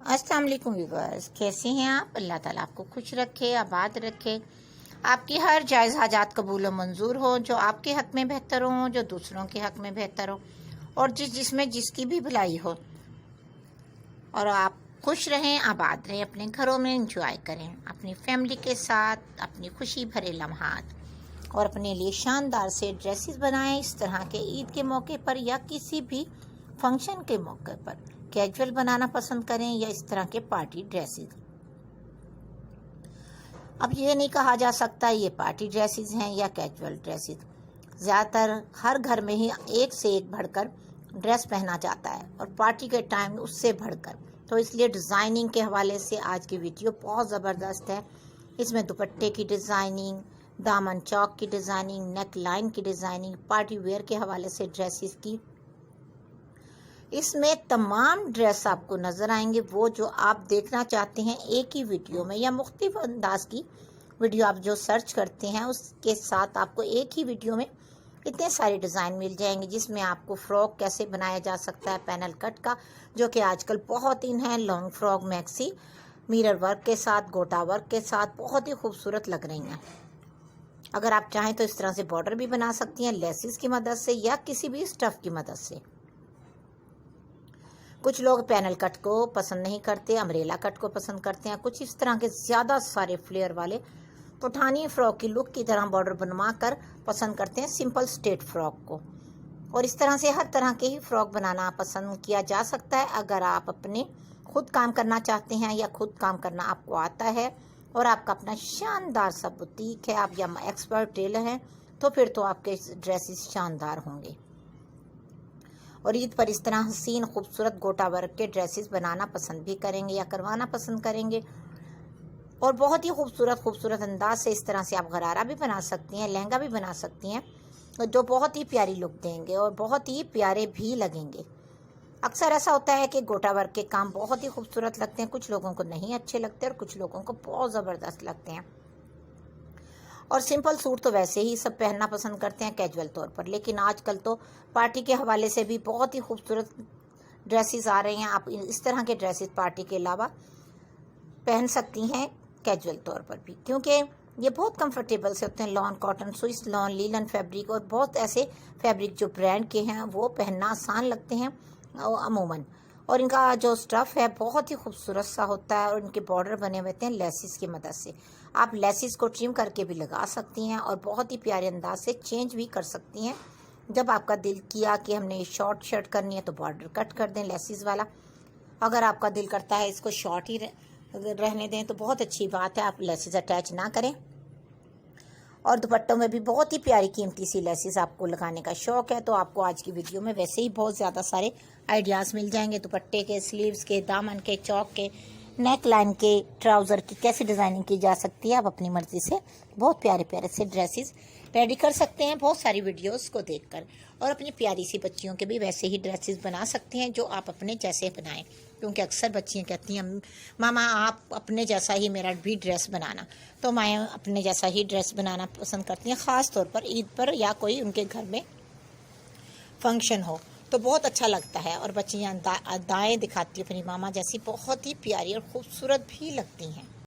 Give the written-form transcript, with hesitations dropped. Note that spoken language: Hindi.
अस्सलाम वालेकुम व्यूअर्स, कैसे हैं आप। अल्लाह ताला आपको खुश रखे, आबाद रखे, आपकी हर जायज़ हाजात कबूल व मंजूर हो, जो आपके हक़ में बेहतर हो, जो दूसरों के हक़ में बेहतर हो, और जिसमें जिसकी भी भलाई हो, और आप खुश रहें, आबाद रहें, अपने घरों में इंजॉय करें अपनी फैमिली के साथ अपनी खुशी भरे लम्हात, और अपने लिए शानदार से ड्रेसेस बनाएं इस तरह के ईद के मौके पर या किसी भी फंक्शन के मौके पर। कैजुअल बनाना पसंद करें या इस तरह के पार्टी ड्रेसेस। अब ये नहीं कहा जा सकता ये पार्टी ड्रेसेस हैं या कैजुअल ड्रेसेस। ज़्यादातर हर घर में ही एक से एक बढ़कर ड्रेस पहना जाता है, और पार्टी के टाइम उससे बढ़कर। तो इसलिए डिज़ाइनिंग के हवाले से आज की वीडियो बहुत ज़बरदस्त है। इसमें दुपट्टे की डिज़ाइनिंग, दामन चौक की डिज़ाइनिंग, नेक लाइन की डिज़ाइनिंग, पार्टी वेयर के हवाले से ड्रेसेस की, इसमें तमाम ड्रेस आपको नज़र आएंगे। वो जो आप देखना चाहते हैं एक ही वीडियो में, या मुख्तलिफ अंदाज की वीडियो आप जो सर्च करते हैं उसके साथ आपको एक ही वीडियो में इतने सारे डिज़ाइन मिल जाएंगे, जिसमें आपको फ़्रॉक कैसे बनाया जा सकता है पैनल कट का, जो कि आजकल बहुत इन है। Long frock maxi mirror work के साथ, गोटा वर्क के साथ बहुत ही खूबसूरत लग रही हैं। अगर आप चाहें तो इस तरह से बॉर्डर भी बना सकती हैं लेसिस की मदद से या किसी भी स्टफ़ की मदद से। कुछ लोग पैनल कट को पसंद नहीं करते, अम्ब्रेला कट को पसंद करते हैं। कुछ इस तरह के ज़्यादा सारे फ्लेयर वाले पठानी फ्रॉक की लुक की तरह बॉर्डर बनवा कर पसंद करते हैं सिंपल स्ट्रेट फ्रॉक को। और इस तरह से हर तरह के ही फ्रॉक बनाना पसंद किया जा सकता है। अगर आप अपने खुद काम करना चाहते हैं या खुद काम करना आपको आता है और आपका अपना शानदार सा बुटीक है, आप या एक्सपर्ट टेलर हैं, तो फिर तो आपके ड्रेसेस शानदार होंगे। और ईद पर इस तरह हसीन खूबसूरत गोटा वर्क के ड्रेसेस बनाना पसंद भी करेंगे या करवाना पसंद करेंगे, और बहुत ही खूबसूरत अंदाज से इस तरह से आप गरारा भी बना सकती हैं, लहंगा भी बना सकती हैं, जो बहुत ही प्यारी लुक देंगे और बहुत ही प्यारे भी लगेंगे। अक्सर ऐसा होता है कि गोटा वर्क के काम बहुत ही खूबसूरत लगते हैं, कुछ लोगों को नहीं अच्छे लगते और कुछ लोगों को बहुत ज़बरदस्त लगते हैं। और सिंपल सूट तो वैसे ही सब पहनना पसंद करते हैं कैजुअल तौर पर, लेकिन आजकल तो पार्टी के हवाले से भी बहुत ही खूबसूरत ड्रेसेस आ रही हैं। आप इस तरह के ड्रेसेस पार्टी के अलावा पहन सकती हैं कैजुअल तौर पर भी, क्योंकि ये बहुत कंफर्टेबल से होते हैं। Lawn cotton, Swiss lawn, linen fabric और बहुत ऐसे फैब्रिक जो ब्रांड के हैं वो पहनना आसान लगते हैं अमूमन। और इनका जो स्टफ़ है बहुत ही खूबसूरत सा होता है, और इनके बॉर्डर बने हुए हैं लेसिस की मदद से। आप लेसिस को ट्रिम करके भी लगा सकती हैं और बहुत ही प्यारे अंदाज से चेंज भी कर सकती हैं। जब आपका दिल किया कि हमने शॉर्ट शर्ट करनी है तो बॉर्डर कट कर दें लेसिस वाला। अगर आपका दिल करता है इसको शॉर्ट ही रहने दें तो बहुत अच्छी बात है, आप लेसिस अटैच ना करें। और दुपट्टों में भी बहुत ही प्यारी कीमती सी लेसिस आपको लगाने का शौक़ है तो आपको आज की वीडियो में वैसे ही बहुत ज़्यादा सारे आइडियाज़ मिल जाएंगे। दुपट्टे के, स्लीव्स के, दामन के, चौक के, नेक लाइन के, ट्राउज़र की कैसे डिज़ाइनिंग की जा सकती है, आप अपनी मर्ज़ी से बहुत प्यारे प्यारे से ड्रेसेस रेडी कर सकते हैं बहुत सारी वीडियोस को देखकर। और अपनी प्यारी सी बच्चियों के भी वैसे ही ड्रेसेस बना सकते हैं जो आप अपने जैसे बनाएं, क्योंकि अक्सर बच्चियां कहती हैं मामा आप अपने जैसा ही मेरा भी ड्रेस बनाना। तो मैं अपने जैसा ही ड्रेस बनाना पसंद करती हैं, ख़ास तौर पर ईद पर या कोई उनके घर में फंक्शन हो तो बहुत अच्छा लगता है। और बच्चियाँ अदाएँ दिखाती हैं अपनी मामा जैसी, बहुत ही प्यारी और ख़ूबसूरत भी लगती हैं।